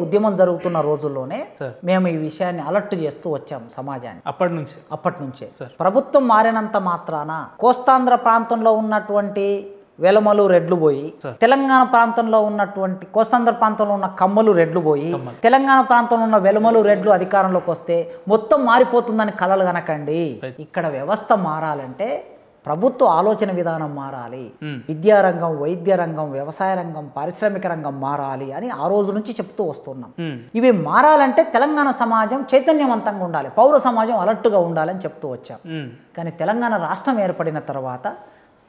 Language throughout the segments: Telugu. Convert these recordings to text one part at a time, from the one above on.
ఉద్యమం జరుగుతున్న రోజుల్లోనే మేము ఈ విషయాన్ని అలర్ట్ చేస్తూ వచ్చాం సమాజాన్ని. అప్పటి నుంచే ప్రభుత్వం మారినంత మాత్రాన కోస్తాంధ్ర ప్రాంతంలో ఉన్నటువంటి వెలమలు రెడ్లు పోయి, తెలంగాణ ప్రాంతంలో ఉన్నటువంటి కోస్తాంధ్ర ప్రాంతంలో ఉన్న కమ్మలు రెడ్లు పోయి, తెలంగాణ ప్రాంతంలో ఉన్న వెలమలు రెడ్లు అధికారంలోకి వస్తే మొత్తం మారిపోతుందని కలలు కనకండి. ఇక్కడ వ్యవస్థ మారాలంటే ప్రభుత్వ ఆలోచన విధానం మారాలి, విద్యారంగం, వైద్య రంగం, వ్యవసాయ రంగం, పారిశ్రామిక రంగం మారాలి అని ఆ రోజు నుంచి చెప్తూ వస్తున్నాం. ఇవి మారాలంటే తెలంగాణ సమాజం చైతన్యవంతంగా ఉండాలి, పౌర సమాజం అలర్ట్గా ఉండాలని చెప్తూ వచ్చాం. కానీ తెలంగాణ రాష్ట్రం ఏర్పడిన తర్వాత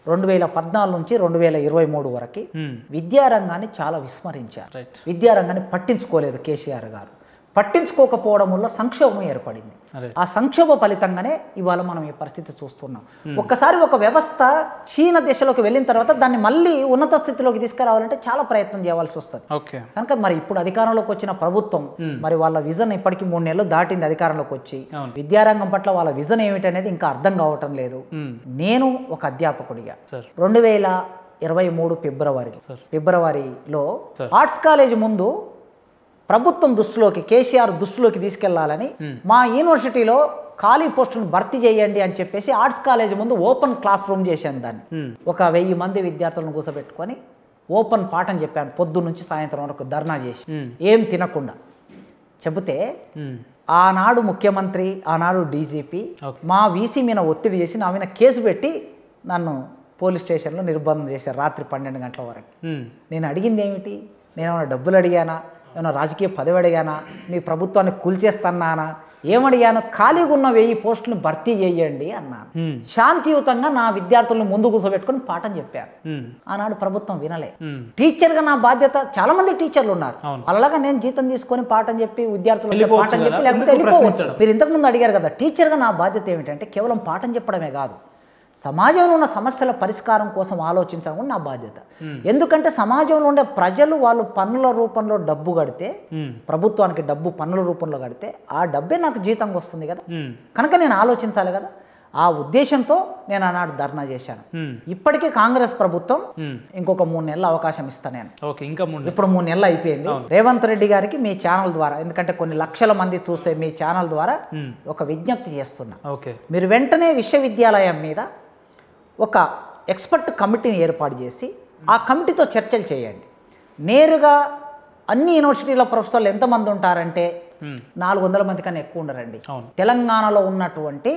2014 నుంచి 2023 వరకు విద్యారంగాన్ని చాలా విస్మరించారు. విద్యారంగాన్ని పట్టించుకోలేదు కేసీఆర్ గారు. పట్టించుకోకపోవడం వల్ల సంక్షోభం ఏర్పడింది. ఆ సంక్షోభ ఫలితంగానే ఇవాళ మనం ఈ పరిస్థితి చూస్తున్నాం. ఒక్కసారి ఒక వ్యవస్థ క్షీణ దిశలోకి వెళ్ళిన తర్వాత దాన్ని మళ్ళీ ఉన్నత స్థితిలోకి తీసుకురావాలంటే చాలా ప్రయత్నం చేయవలసి వస్తుంది. కనుక మరి ఇప్పుడు అధికారంలోకి వచ్చిన ప్రభుత్వం మరి వాళ్ళ విజన్ ఇప్పటికీ 3 నెలలు దాటింది అధికారంలోకి వచ్చి. విద్యారంగం పట్ల వాళ్ళ విజన్ ఏమిటనేది ఇంకా అర్థం కావటం లేదు. నేను ఒక అధ్యాపకుడిగా 2023 ఫిబ్రవరిలో ఆర్ట్స్ కాలేజ్ ముందు ప్రభుత్వం దృష్టిలోకి, కేసీఆర్ దృష్టిలోకి తీసుకెళ్లాలని మా యూనివర్సిటీలో ఖాళీ పోస్టులను భర్తీ చేయండి అని చెప్పేసి ఆర్ట్స్ కాలేజ్ ముందు ఓపెన్ క్లాస్ రూమ్ చేశాను. దాన్ని ఒక 1000 మంది విద్యార్థులను కూర్చోబెట్టుకొని ఓపెన్ పాఠం చెప్పాను. పొద్దు నుంచి సాయంత్రం వరకు ధర్నా చేసి ఏం తినకుండా చెబితే ఆనాడు ముఖ్యమంత్రి, ఆనాడు డీజీపీ మా వీసీ మీద ఒత్తిడి చేసి నా మీద కేసు పెట్టి నన్ను పోలీస్ స్టేషన్లో నిర్బంధం చేశారు రాత్రి 12 గంటల వరకు. నేను అడిగింది ఏమిటి? నేను ఏమైనా డబ్బులు అడిగానా? ఏమైనా రాజకీయ పదవి అడిగానా? మీ ప్రభుత్వాన్ని కూల్చేస్తున్నానా? ఏమడిగాను? ఖాళీగా ఉన్న 1000 పోస్టులను భర్తీ చేయండి అన్నాను. శాంతియుతంగా నా విద్యార్థులను ముందు కూర్చోబెట్టుకుని పాఠం చెప్పారు. ఆనాడు ప్రభుత్వం వినలే. టీచర్గా నా బాధ్యత, చాలా మంది టీచర్లు ఉన్నారు, అలాగా నేను జీతం తీసుకొని పాఠం చెప్పి విద్యార్థులకు పాఠం చెప్పి లేకపోతే వెళ్ళిపోవచ్చు. మీరు ఇంతకుముందు అడిగారు కదా, టీచర్గా నా బాధ్యత ఏమిటంటే కేవలం పాఠం చెప్పడమే కాదు, సమాజంలో ఉన్న సమస్యల పరిష్కారం కోసం ఆలోచించడం నా బాధ్యత. ఎందుకంటే సమాజంలో ఉండే ప్రజలు వాళ్ళు పన్నుల రూపంలో డబ్బు కడితే, ప్రభుత్వానికి డబ్బు పన్నుల రూపంలో కడితే ఆ డబ్బే నాకు జీతంగా వస్తుంది కదా. కనుక నేను ఆలోచించాలి కదా. ఆ ఉద్దేశంతో నేను ఆనాడు ధర్నా చేశాను. ఇప్పటికీ కాంగ్రెస్ ప్రభుత్వం ఇంకొక 3 నెలల అవకాశం ఇస్తాను నేను. ఇప్పుడు 3 నెలలు అయిపోయింది. రేవంత్ రెడ్డి గారికి మీ ఛానల్ ద్వారా, ఎందుకంటే కొన్ని లక్షల మంది చూసే మీ ఛానల్ ద్వారా ఒక విజ్ఞప్తి చేస్తున్నా. మీరు వెంటనే విశ్వవిద్యాలయం మీద ఒక ఎక్స్పర్ట్ కమిటీని ఏర్పాటు చేసి ఆ కమిటీతో చర్చలు చేయండి. నేరుగా అన్ని యూనివర్సిటీల ప్రొఫెసర్లు ఎంతమంది ఉంటారంటే 400 మంది కన్నా ఎక్కువ ఉండరండి. తెలంగాణలో ఉన్నటువంటి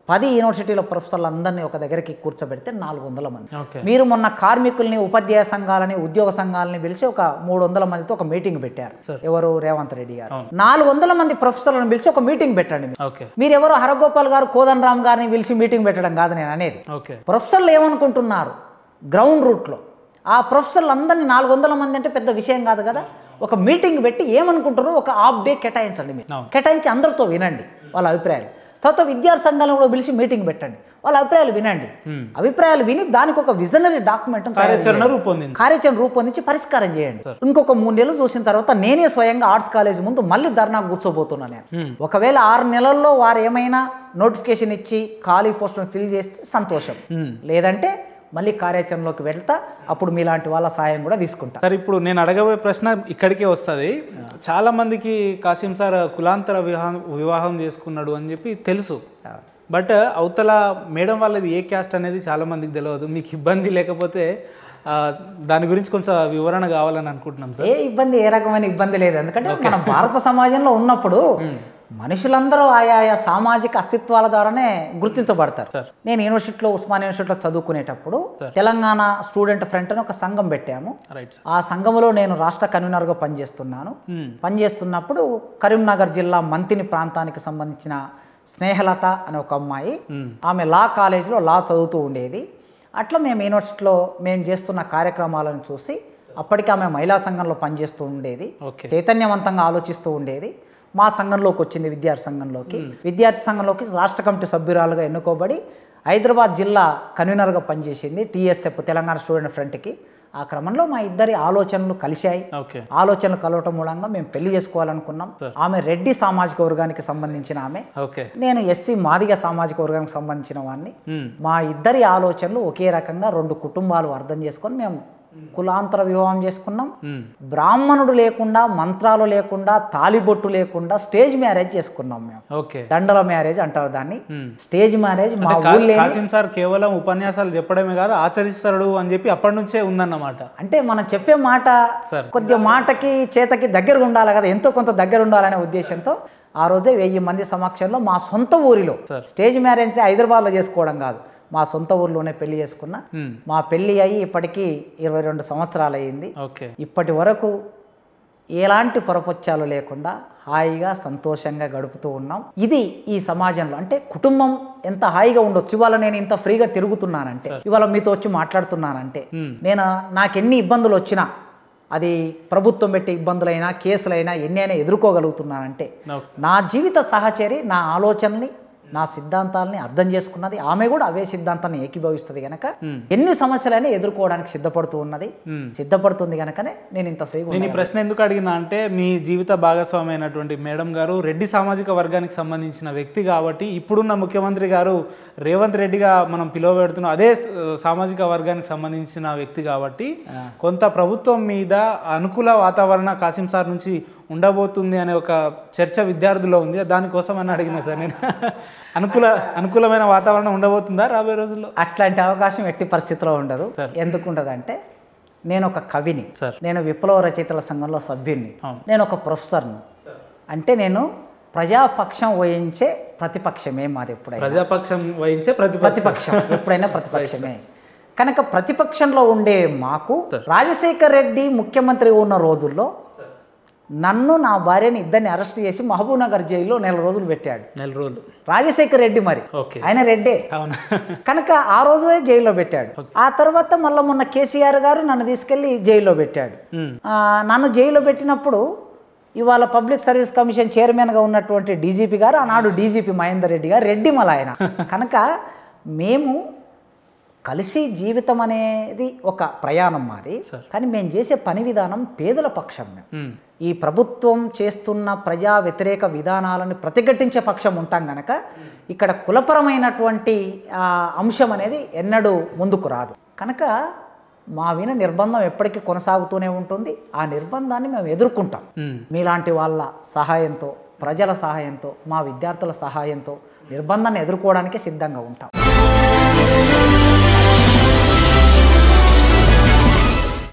10 యూనివర్సిటీల ప్రొఫెసర్లు అందరినీ ఒక దగ్గరికి కూర్చోబెడితే 400 మంది. మీరు మొన్న కార్మికుల్ని, ఉపాధ్యాయ సంఘాలని, ఉద్యోగ సంఘాలని పిలిచి ఒక 300 మందితో ఒక మీటింగ్ పెట్టారు. ఎవరు? రేవంత్ రెడ్డి గారు. 400 మంది ప్రొఫెసర్లను పిలిచి ఒక మీటింగ్ పెట్టండి. మీరు ఎవరు హరగోపాల్ గారు, కోదన్ రామ్ గారిని పిలిచి మీటింగ్ పెట్టడం కాదు నేను అనేది. ప్రొఫెసర్లు ఏమనుకుంటున్నారు గ్రౌండ్ రూట్లో, ఆ ప్రొఫెసర్లు అందరినీ 400 మంది అంటే పెద్ద విషయం కాదు కదా. ఒక మీటింగ్ పెట్టి ఏమనుకుంటారో ఒక హాఫ్ డే కేటాయించండి. మీరు కేటాయించి అందరితో వినండి వాళ్ళ అభిప్రాయాలు. తర్వాత విద్యార్థి సంఘాలను కూడా పిలిచి మీటింగ్ పెట్టండి, వాళ్ళ అభిప్రాయాలు వినండి. అభిప్రాయాలు విని దానికి ఒక విజనరీ డాక్యుమెంట్, కార్యాచరణ రూపొందించి పరిష్కారం చేయండి. ఇంకొక 3 నెలలు చూసిన తర్వాత నేనే స్వయంగా ఆర్ట్స్ కాలేజ్ ముందు మళ్ళీ ధర్నా కూర్చోబోతున్నా నేను. ఒకవేళ 6 నెలల్లో వారు ఏమైనా నోటిఫికేషన్ ఇచ్చి ఖాళీ పోస్టులను ఫిల్ చేస్తే సంతోషం, లేదంటే మళ్ళీ కార్యాచరణలోకి వెళ్తా. అప్పుడు మీలాంటి వాళ్ళ సాయం కూడా తీసుకుంటా. సార్, ఇప్పుడు నేను అడగబోయే ప్రశ్న ఇక్కడికే వస్తుంది. చాలా మందికి కాసిం సార్ కులాంతర వివాహం చేసుకున్నాడు అని చెప్పి తెలుసు, బట్ అవతల మేడం వాళ్ళది ఏ క్యాస్ట్ అనేది చాలా మందికి తెలియదు. మీకు ఇబ్బంది లేకపోతే దాని గురించి కొంచెం వివరణ కావాలని అనుకుంటున్నాం సార్. ఏ ఇబ్బంది, ఏ రకమైన ఇబ్బంది లేదు. ఎందుకంటే మనం భారత సమాజంలో ఉన్నప్పుడు మనుషులందరూ ఆయా సామాజిక అస్తిత్వాల ద్వారానే గుర్తించబడతారు. నేను యూనివర్సిటీలో, ఉస్మానియా యూనివర్సిటీలో చదువుకునేటప్పుడు తెలంగాణ స్టూడెంట్ ఫ్రంట్ అని ఒక సంఘం పెట్టాము. ఆ సంఘంలో నేను రాష్ట్ర కన్వీనర్గా పనిచేస్తున్నాను. పనిచేస్తున్నప్పుడు కరీంనగర్ జిల్లా మంతిని ప్రాంతానికి సంబంధించిన స్నేహలత అనే ఒక అమ్మాయి, ఆమె లా కాలేజీలో లా చదువుతూ ఉండేది. అట్లా మేము యూనివర్సిటీలో మేము చేస్తున్న కార్యక్రమాలను చూసి, అప్పటికి ఆమె మహిళా సంఘంలో పనిచేస్తూ ఉండేది, చైతన్యవంతంగా ఆలోచిస్తూ ఉండేది. మా సంఘంలోకి వచ్చింది, విద్యార్థి సంఘంలోకి రాష్ట్ర కమిటీ సభ్యురాలుగా ఎన్నుకోబడి హైదరాబాద్ జిల్లా కన్వీనర్గా పనిచేసింది టీఎస్ఎఫ్, తెలంగాణ స్టూడెంట్ ఫ్రంట్కి. ఆ క్రమంలో మా ఇద్దరి ఆలోచనలు కలిశాయి. ఆలోచనలు కలవటం మూలంగా మేము పెళ్లి చేసుకోవాలనుకున్నాం. ఆమె రెడ్డి సామాజిక వర్గానికి సంబంధించిన ఆమె, నేను ఎస్సీ మాదిగ సామాజిక వర్గానికి సంబంధించిన వాడిని. మా ఇద్దరి ఆలోచనలు ఒకే రకంగా 2 కుటుంబాలు అర్థం చేసుకొని మేము కులాంతర వివాహం చేసుకున్నాం, బ్రాహ్మణుడు లేకుండా, మంత్రాలు లేకుండా, తాలిబొట్టు లేకుండా స్టేజ్ మ్యారేజ్ చేసుకున్నాం మేము. ఓకే, దండల మ్యారేజ్ అంటారు దాన్ని. స్టేజ్ మ్యారేజ్ మా ఊళ్ళో. కాసిం సార్ కేవలం ఉపన్యాసాలు చెప్పడమే కాదు, ఆచరిస్తాడు అని చెప్పి అప్పటి నుంచే ఉందన్నమాట. అంటే మనం చెప్పే మాట కొద్దిగా మాటకి చేతకి దగ్గరగా ఉండాలి కదా, ఎంతో కొంత దగ్గర ఉండాలనే ఉద్దేశంతో ఆ రోజే 1000 మంది సమక్షంలో మా సొంత ఊరిలో స్టేజ్ మ్యారేజ్ హైదరాబాద్లో చేసుకోవడం కాదు, మా సొంత ఊర్లోనే పెళ్లి చేసుకున్నా. మా పెళ్లి అయ్యి ఇప్పటికీ 22 సంవత్సరాలు అయ్యింది. ఇప్పటి వరకు ఎలాంటి పొరపొచ్చాలు లేకుండా హాయిగా సంతోషంగా గడుపుతూ ఉన్నాం. ఇది ఈ సమాజంలో అంటే కుటుంబం ఎంత హాయిగా ఉండొచ్చు. ఇవాళ నేను ఇంత ఫ్రీగా తిరుగుతున్నానంటే, ఇవాళ మీతో వచ్చి మాట్లాడుతున్నానంటే, నాకు ఎన్ని ఇబ్బందులు వచ్చినా, అది ప్రభుత్వం పెట్టే ఇబ్బందులైనా కేసులైనా ఎన్నైనా ఎదుర్కోగలుగుతున్నానంటే నా జీవిత సహచరి నా ఆలోచనని, నా సిద్ధాంతాలని అర్థం చేసుకున్నది, ఆమె కూడా అవే సిద్ధాంతాన్ని ఏకీభవిస్తుంది కనుక ఎన్ని సమస్యలైనా ఎదుర్కోవడానికి సిద్ధపడుతుంది కనుకనే నేను ఇంత ఫ్రీగా. నేను ఈ ప్రశ్న ఎందుకు అడిగినా అంటే, మీ జీవిత భాగస్వామి అయినటువంటి మేడం గారు రెడ్డి సామాజిక వర్గానికి సంబంధించిన వ్యక్తి కాబట్టి, ఇప్పుడున్న ముఖ్యమంత్రి గారు రేవంత్ రెడ్డిగా మనం పిలువబెడుతున్నాం అదే సామాజిక వర్గానికి సంబంధించిన వ్యక్తి కాబట్టి, కొంత ప్రభుత్వం మీద అనుకూల వాతావరణ కాసిం సార్ నుంచి ఉండబోతుంది అనే ఒక చర్చ విద్యార్థుల్లో ఉంది. దానికోసం అని అడిగిన సార్ నేను. అనుకూలమైన వాతావరణం ఉండబోతుందా రాబోయే రోజుల్లో? అట్లాంటి అవకాశం ఎట్టి పరిస్థితిలో ఉండదు. ఎందుకు ఉండదంటే, నేను ఒక కవిని, నేను విప్లవ రచయితల సంఘంలో సభ్యుని, నేను ఒక ప్రొఫెసర్ను. అంటే నేను ప్రజాపక్షం వహించే ప్రతిపక్షమే మాది. ఎప్పుడైనా ప్రజాపక్షం వహించే ప్రతిపక్షం ఎప్పుడైనా ప్రతిపక్షమే కనుక ప్రతిపక్షంలో ఉండే మాకు రాజశేఖర్ రెడ్డి ముఖ్యమంత్రి ఉన్న రోజుల్లో నన్ను, నా భార్యని ఇద్దరిని అరెస్ట్ చేసి మహబూబ్ నగర్ జైల్లో 4 రోజులు పెట్టాడు. 4 రోజులు రాజశేఖర్ రెడ్డి, మరి ఆయన రెడ్డే కనుక ఆ రోజే జైల్లో పెట్టాడు. ఆ తర్వాత మళ్ళీ మొన్న కేసీఆర్ గారు నన్ను తీసుకెళ్లి జైల్లో పెట్టాడు. నన్ను జైల్లో పెట్టినప్పుడు ఇవాళ పబ్లిక్ సర్వీస్ కమిషన్ చైర్మన్గా ఉన్నటువంటి డీజీపీ గారు, ఆనాడు డీజీపీ మహేందర్ రెడ్డి గారు రెడ్డి మళ్ళీ ఆయన. కనుక మేము కలిసి జీవితం అనేది ఒక ప్రయాణం మాది. కానీ మేము చేసే పని విధానం పేదల పక్షం. ఈ ప్రభుత్వం చేస్తున్న ప్రజా వ్యతిరేక విధానాలను ప్రతిఘటించే పక్షం ఉంటాం కనుక ఇక్కడ కులపరమైనటువంటి అంశం అనేది ఎన్నడూ ముందుకు రాదు. కనుక మా నిర్బంధం ఎప్పటికీ కొనసాగుతూనే ఉంటుంది. ఆ నిర్బంధాన్ని మేము ఎదుర్కొంటాం. మీలాంటి వాళ్ళ సహాయంతో, ప్రజల సహాయంతో, మా విద్యార్థుల సహాయంతో నిర్బంధాన్ని ఎదుర్కోవడానికి సిద్ధంగా ఉంటాం.